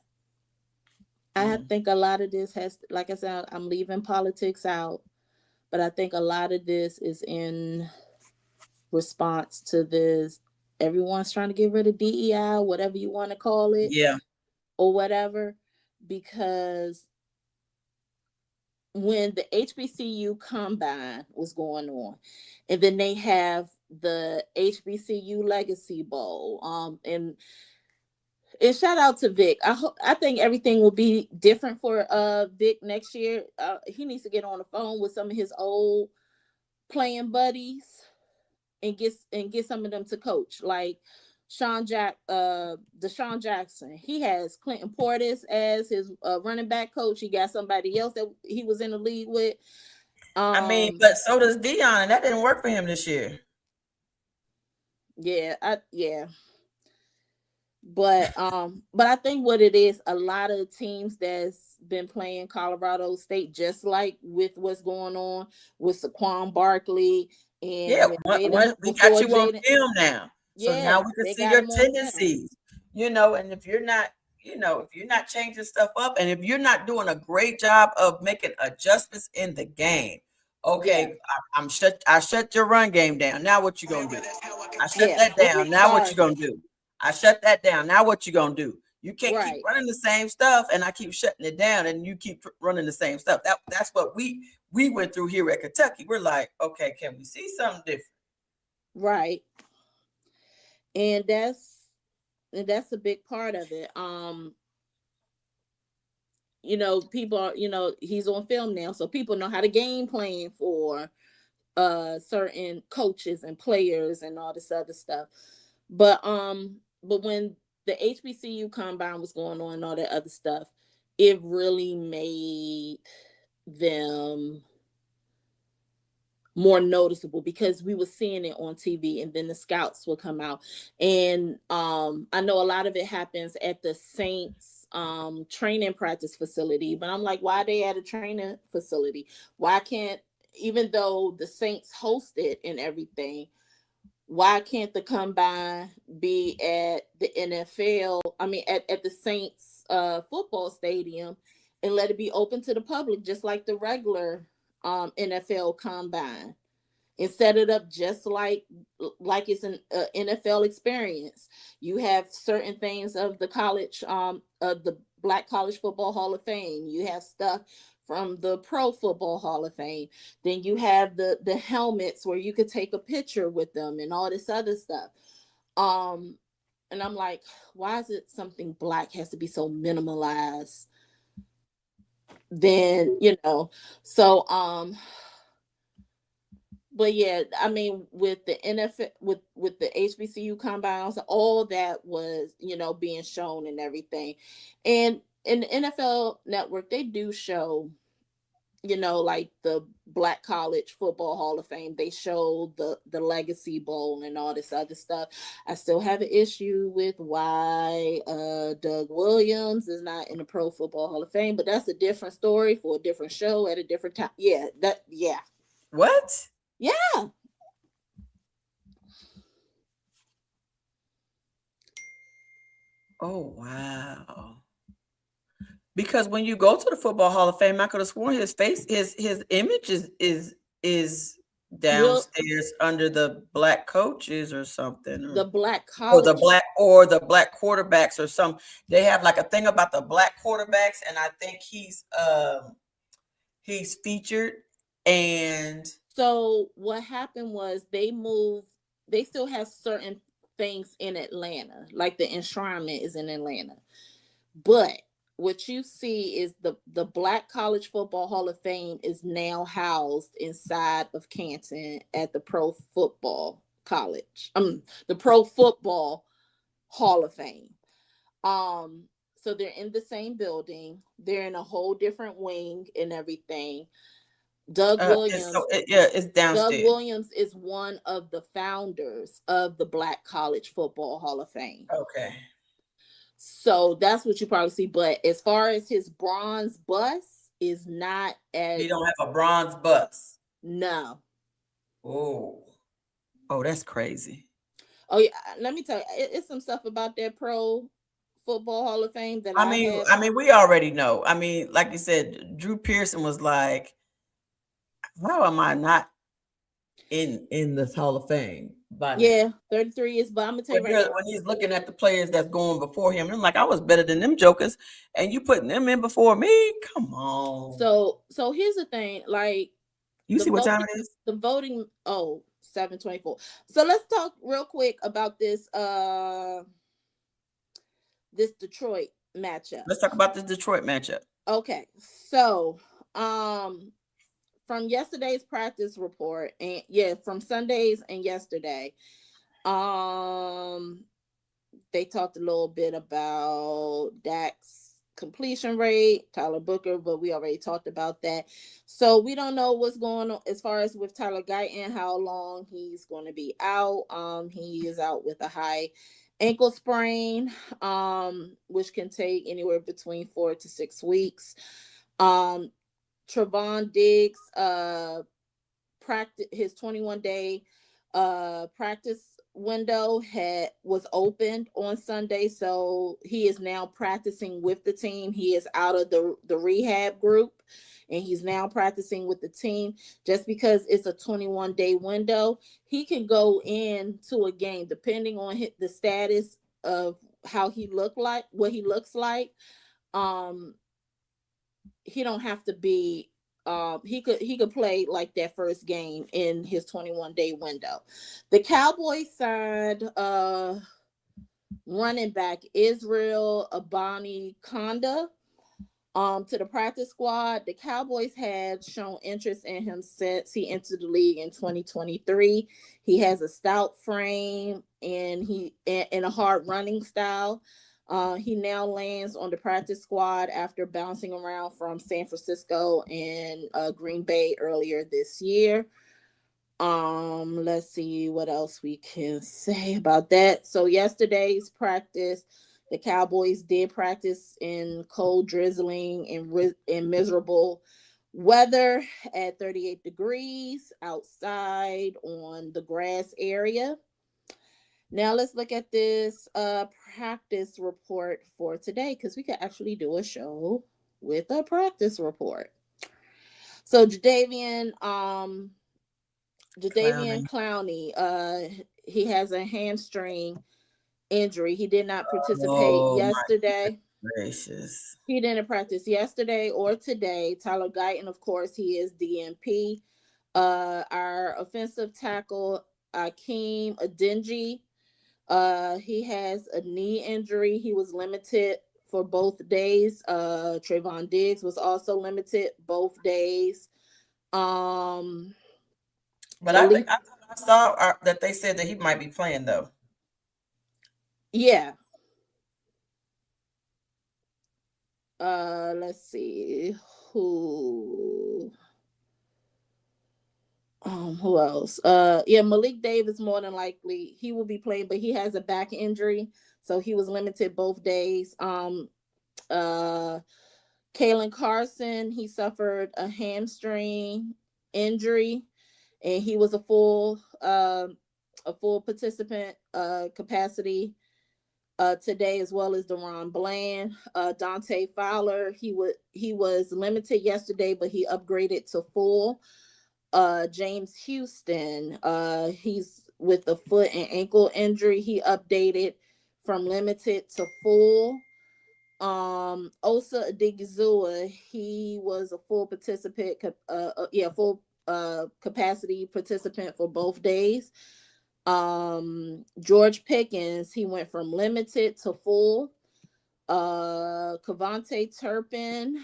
I think a lot of this has, like I said, I'm leaving politics out, but I think a lot of this is in response to this. Everyone's trying to get rid of DEI, whatever you want to call it, Yeah. or whatever, because when the HBCU combine was going on, and then they have the HBCU Legacy Bowl, and shout out to Vic. I think everything will be different for Vic next year. He needs to get on the phone with some of his old playing buddies and get some of them to coach, like Deshaun Jackson. He has Clinton Portis as his running back coach. He got somebody else that he was in the league with. But so does Dion, and that didn't work for him this year. Yeah, But I think what it is, a lot of teams that's been playing Colorado State, just like with what's going on with Saquon Barkley and Yeah, we got you on film now, so now Yeah, we can they see got your him on film. tendencies. And if you're not changing stuff up, and if you're not doing a great job of making adjustments in the game, okay, Yeah. I shut your run game down. Now what you gonna do? I shut Yeah. that down. Now what you gonna Garbage. do? I shut that down. Now what you gonna do? You can't keep Right. running the same stuff, and I keep shutting it down, and you keep running the same stuff. That's what we went through here at Kentucky. We're like, okay, can we see something different? Right. And that's a big part of it. People are, he's on film now, so people know how to game plan for certain coaches and players and all this other stuff. But when the HBCU combine was going on and all that other stuff, it really made them more noticeable, because we were seeing it on TV, and then the scouts will come out. And I know a lot of it happens at the Saints training practice facility. But I'm like, why they at a training facility? Why can't, even though the Saints host it and everything, why can't the combine be at the NFL? I mean, at the Saints football stadium, and let it be open to the public, just like the regular NFL combine, and set it up just like it's an NFL experience. You have certain things of the college, of the Black College Football Hall of Fame. You have stuff from the Pro Football Hall of Fame. Then you have the helmets where you could take a picture with them and all this other stuff. And I'm like, why is it something Black has to be so minimalized? Then, so but yeah, I mean, with the NFL, with the HBCU combines, all that was, being shown and everything. And in the NFL Network, they do show, like the Black College Football Hall of Fame. They show the Legacy Bowl and all this other stuff. I still have an issue with why Doug Williams is not in the Pro Football Hall of Fame, but that's a different story for a different show at a different time. Yeah. What? Yeah. Oh wow. Because when you go to the Football Hall of Fame, I could have sworn his face, his image is downstairs under the Black coaches or something, The Black or the College, Black quarterbacks or some. They have like a thing about the Black quarterbacks, and I think he's featured. And so what happened was they still have certain things in Atlanta, like the enshrinement is in Atlanta. But what you see is the Black College Football Hall of Fame is now housed inside of Canton at the Pro Football College. The Pro Football Hall of Fame. So they're in the same building. They're in a whole different wing and everything. Doug Williams. It's downstairs. Doug Williams is one of the founders of the Black College Football Hall of Fame. Okay. So that's what you probably see. But as far as his bronze bust is not as, you don't have a bronze bust. No. Oh, that's crazy. Oh yeah, let me tell you, it's some stuff about that Pro Football Hall of Fame that I mean, we already know. I mean, like you said, Drew Pearson was like, how am I not in this Hall of Fame? But yeah, 33 is, but I'm gonna tell you right now, when he's looking at the players that's going before him, I'm like, I was better than them jokers, and you putting them in before me? Come on. So here's the thing, like, you see what time it is? The voting, 7:24. So let's talk real quick about this Detroit matchup. Let's talk about this Detroit matchup. Okay, so from yesterday's practice report, and from Sundays and yesterday, they talked a little bit about Dak's completion rate, Tyler Booker, but we already talked about that. So we don't know what's going on as far as with Tyler Guyton, how long he's going to be out. He is out with a high ankle sprain, which can take anywhere between 4 to 6 weeks. Trevon Diggs practice, his 21-day practice window was opened on Sunday, so he is now practicing with the team. He is out of the rehab group, and he's now practicing with the team. Just because it's a 21-day window, he can go into a game depending on the status of how he looks like. He don't have to be, he could play like that first game in his 21-day window. The Cowboys signed running back Israel Abani Konda to the practice squad. The Cowboys had shown interest in him since he entered the league in 2023. He has a stout frame and a hard running style. He now lands on the practice squad after bouncing around from San Francisco and Green Bay earlier this year. Let's see what else we can say about that. So yesterday's practice, The Cowboys did practice in cold, drizzling, and miserable weather at 38 degrees outside on the grass area. Now let's look at this practice report for today, because we could actually do a show with a practice report. So Jadeveon Clowning. Clowney, he has a hamstring injury. He did not participate Oh my yesterday. gracious. He didn't practice yesterday or today. Tyler Guyton, of course, he is DNP. Our offensive tackle, Akeem Adeniji, he has a knee injury. He was limited for both days. Trayvon Diggs was also limited both days. Um, But I think Malik, I saw that they said that he might be playing though. yeah. Let's see who. Who else? Yeah, Malik Davis more than likely he will be playing, but he has a back injury, so he was limited both days. Uh, Kalen Carson, he suffered a hamstring injury, and he was a full participant capacity today, as well as Deron Bland. Dante Fowler, he was limited yesterday, but he upgraded to full. James Houston, he's with a foot and ankle injury. He updated from limited to full. Osa Odigizua, he was a full participant, full capacity participant for both days. George Pickens, he went from limited to full. Cavante Turpin,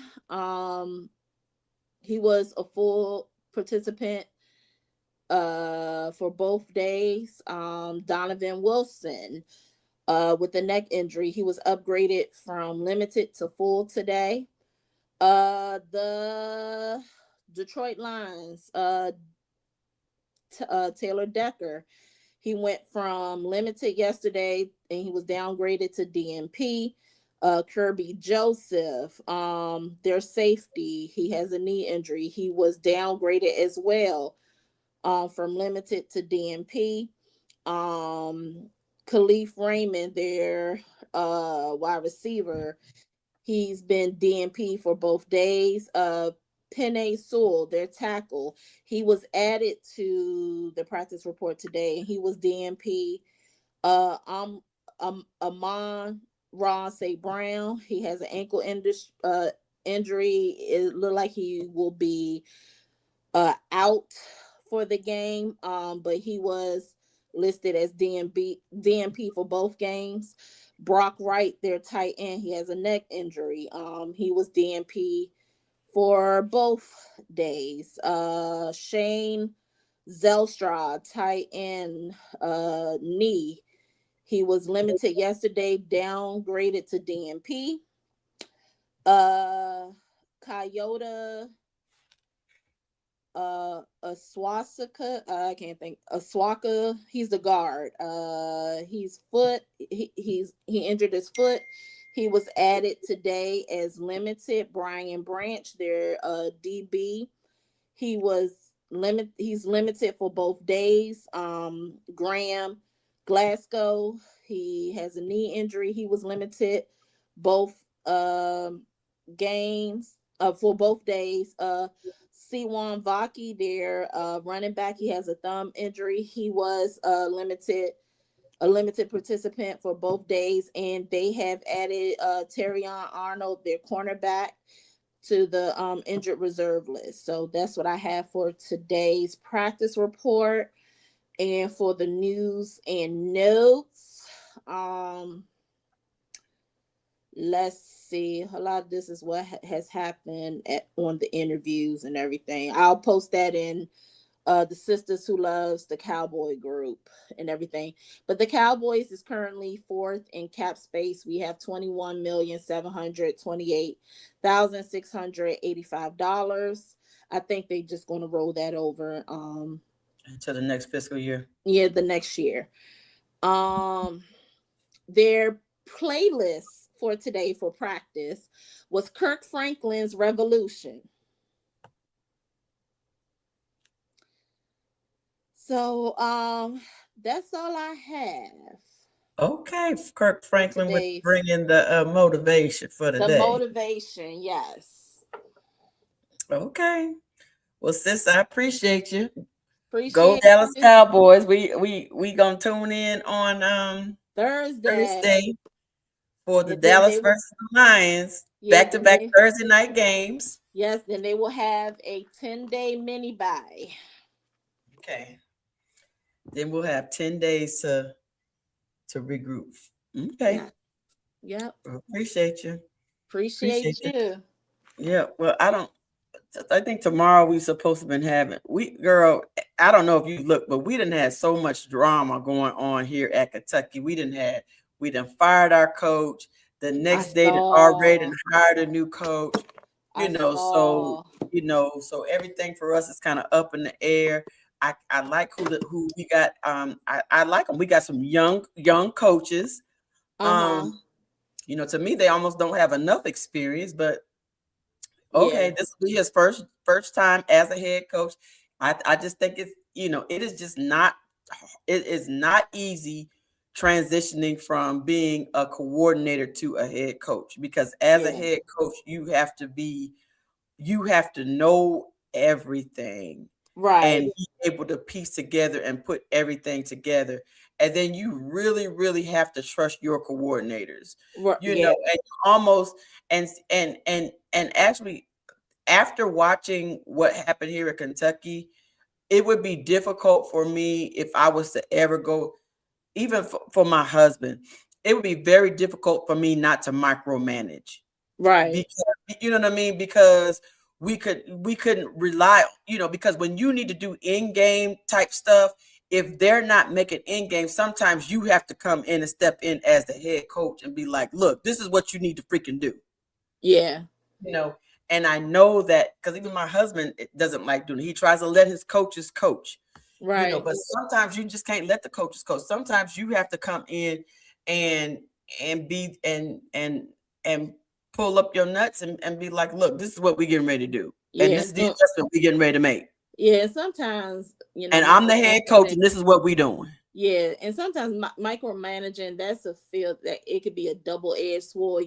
he was a full participant for both days. Donovan Wilson, with the neck injury, he was upgraded from limited to full today. The Detroit Lions, Taylor Decker, he went from limited yesterday and he was downgraded to DNP. Kirby Joseph, their safety, he has a knee injury. He was downgraded as well, from limited to DNP. Khalif Raymond, their wide receiver, he's been DNP for both days. Penei Sewell, their tackle, he was added to the practice report today, and he was DNP. Amon Ra St. Brown, he has an ankle injury. It looked like he will be out for the game, but he was listed as DNP for both games. Brock Wright, their tight end, he has a neck injury. He was DNP for both days. Shane Zelstra, tight end, knee. He was limited yesterday, downgraded to DNP. Coyote Aswaka, I can't think. Aswaka, he's the guard. He injured his foot. He was added today as limited. Brian Branch, their DB, he's limited for both days. Graham Glasgow, he has a knee injury. He was limited both games for both days. Siwan Vaki, their running back, he has a thumb injury. He was a limited participant for both days, and they have added Terri Arnold, their cornerback, to the injured reserve list. So that's what I have for today's practice report. And for the news and notes, let's see. A lot of this is what has happened on the interviews and everything. I'll post that in the Sisters Who Loves the Cowboy group and everything. But the Cowboys is currently fourth in cap space. We have $21,728,685. I think they're just going to roll that over. To the next fiscal year. Yeah, the next year. Their playlist for today for practice was Kirk Franklin's Revolution. So that's all I have Okay, Kirk for Franklin with today's bringing the motivation for the the day. motivation. Yes. Okay. Well, sis, I appreciate you. Go Appreciate Dallas you. Cowboys. We gonna tune in on Thursday. Thursday for the And then Dallas they will, versus the Lions. yeah, Back to then back they, Thursday night games. yes, then they will have a 10-day mini buy. Okay. Then we'll have 10 days to regroup. Okay. Yeah. Yep. Well, appreciate you. Appreciate Appreciate you. you. Yeah. Well, I think tomorrow we supposed to been having girl. I don't know if you look, but we didn't have so much drama going on here at Kentucky. We done fired our coach. The I next day, done already saw. done hired a new coach. I So saw. so everything for us is kind of up in the air. I like who we got. I like them. We got some young coaches. Uh-huh. To me, they almost don't have enough experience, but Yeah. okay, this will be his first time as a head coach. I just think it is just not it is not easy transitioning from being a coordinator to a head coach, because as a Yeah. head coach you have to know everything Right. and be able to piece together and put everything together. And then you really, really have to trust your coordinators, Yeah. and almost and actually after watching what happened here in Kentucky, it would be difficult for me if I was to ever go, even for my husband, it would be very difficult for me not to micromanage, Right. because you know what I mean? Because we couldn't rely, because when you need to do in-game type stuff, if they're not making in-game, sometimes you have to come in and step in as the head coach and be like, look, this is what you need to freaking do. Yeah. you know and I know that because even my husband doesn't like doing it. He tries to let his coaches coach, Right. but sometimes you just can't let the coaches coach. Sometimes you have to come in and be and pull up your nuts and be like, look, this is what we're getting ready to do, and Yeah. this is the adjustment we're getting ready to make, Yeah. Sometimes, and I'm the head coach micromanaging. and this is what we're doing. Yeah, and sometimes micromanaging, that's a field that it could be a double-edged sword.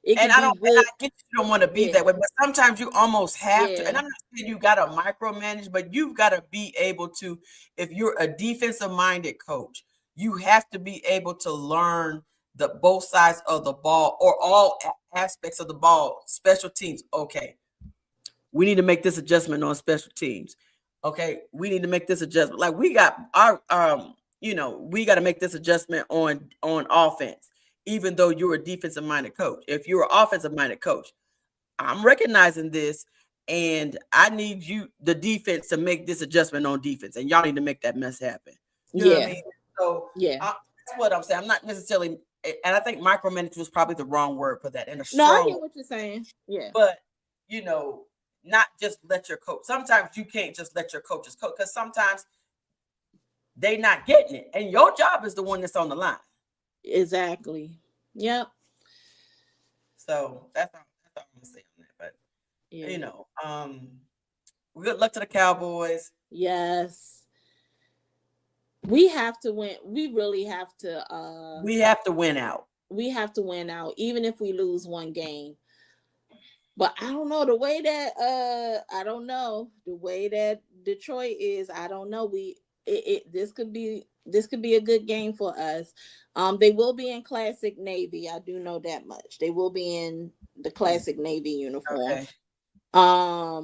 It And could be I good. get you don't want to be Yeah. that way, but sometimes you almost have to. And Yeah. I'm not saying you got to micromanage, but you've got to be able to, if you're a defensive minded coach, you have to be able to learn the both sides of the ball, or all aspects of the ball. Special teams. Okay, we need to make this adjustment on special teams. Okay, we need to make this adjustment. Like we got our we got to make this adjustment on offense. Even though you're a defensive minded coach, if you're an offensive minded coach, I'm recognizing this, and I need you, the defense, to make this adjustment on defense, and y'all need to make that mess happen. You know what I Yeah. mean? So Yeah. that's what I'm saying. I'm not necessarily, and I think micromanage was probably the wrong word for that, in a No, I strong get way. what you're saying. Yeah. But not just let your coach. Sometimes you can't just let your coaches coach, because sometimes they not getting it, and your job is the one that's on the line. Exactly. Yep. So that's all I'm gonna say on that. But Yeah. good luck to the Cowboys. Yes. We have to win. We really have to. We have to win out. We have to win out, even if we lose one game. But I don't know the way that I don't know the way that Detroit is. I don't know. This could be a good game for us. They will be in classic navy. I do know that much. They will be in the classic navy uniform. Okay. I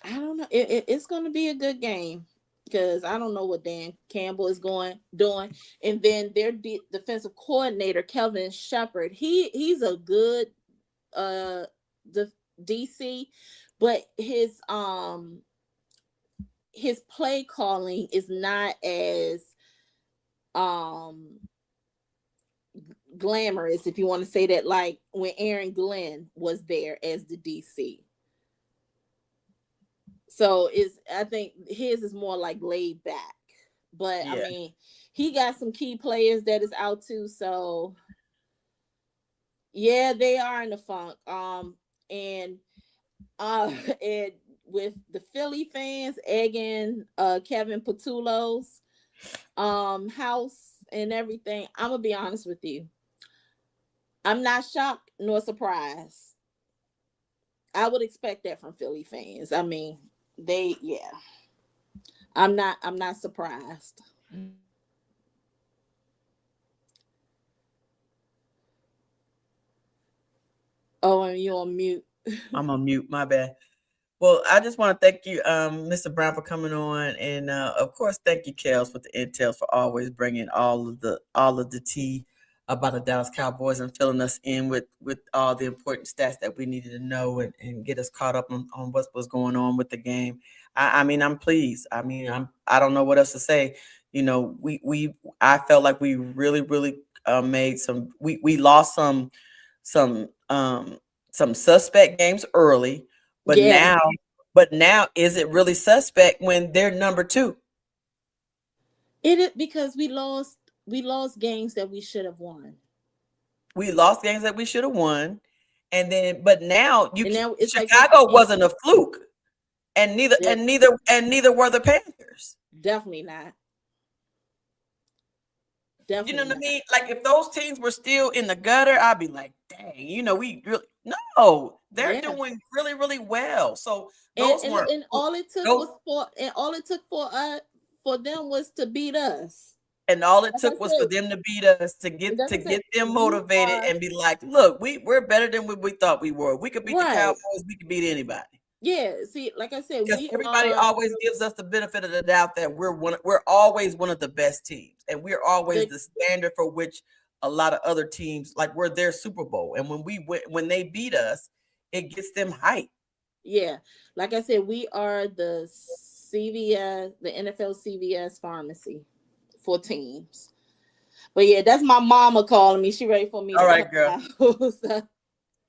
don't know. It's going to be a good game, because I don't know what Dan Campbell is doing, and then their defensive coordinator Kelvin Shepard. He's a good the DC, but his play calling is not as glamorous, if you want to say that, like when Aaron Glenn was there as the DC. So I think his is more like laid back But I Yeah. mean, he got some key players that is out too. So yeah, they are in the funk. And and with the Philly fans egging Kevin Patullo's house and everything, I'm gonna be honest with you. I'm not shocked nor surprised. I would expect that from Philly fans. I mean, yeah. I'm not surprised. Oh, and you on mute. I'm on mute. My bad. Well, I just want to thank you, Mr. Brown, for coming on, and of course, thank you, Kelz, with the Intelz for always bringing all of the tea about the Dallas Cowboys and filling us in with all the important stats that we needed to know and get us caught up on what was going on with the game. I mean, I'm pleased. I mean, I don't know what else to say. You know, I felt like we really made some. We lost some some suspect games early. But Yeah, now, is it really suspect when they're number two? it is because we lost games that we should have won. We lost games that we should have won, and then but now And now it's like we Chicago can't. wasn't a fluke, and neither were the Panthers. Definitely not. You know Definitely what I not. mean? Like if those teams were still in the gutter, I'd be like, dang, we really no, they're Yeah. doing really well. So And those and, weren't and all it took those, was for them was to beat us. and all it Like I took was for said, them to beat us like I to said, get them we motivated are and be like, look, we're better than what we thought we were. We could beat the right. Cowboys. We could beat anybody. Yeah. See, like I said, Because we everybody are always gives us the benefit of the doubt that we're always one of the best teams, and we're always the the standard for which a lot of other teams, like, we're their Super Bowl. And when they beat us, it gets them hype. yeah. Like I said, we are the CVS, the NFL CVS pharmacy for teams. But yeah, that's my mama calling me. She ready for me All to right, come girl. out. So,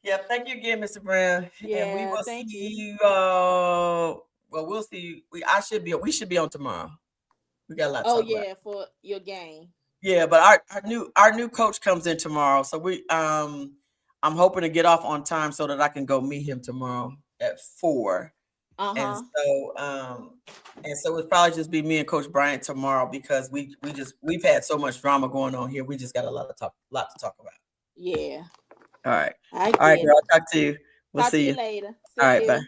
Yeah, thank you again, Mr. Brown, and we yeah, will see thank you. you. Well, we'll see you. We should be on tomorrow. We got a lot to Oh talk about. yeah, for your game. Yeah, but our new coach comes in tomorrow, so I'm hoping to get off on time so that I can go meet him tomorrow at 4. And Uh-huh. so it's probably just be me and Coach Bryant tomorrow because we've had so much drama going on here. We just got a lot to talk about. Yeah. All right. I All right, get girl. it. I'll talk to you. We'll Talk to see you you. later. All See right, bye. you.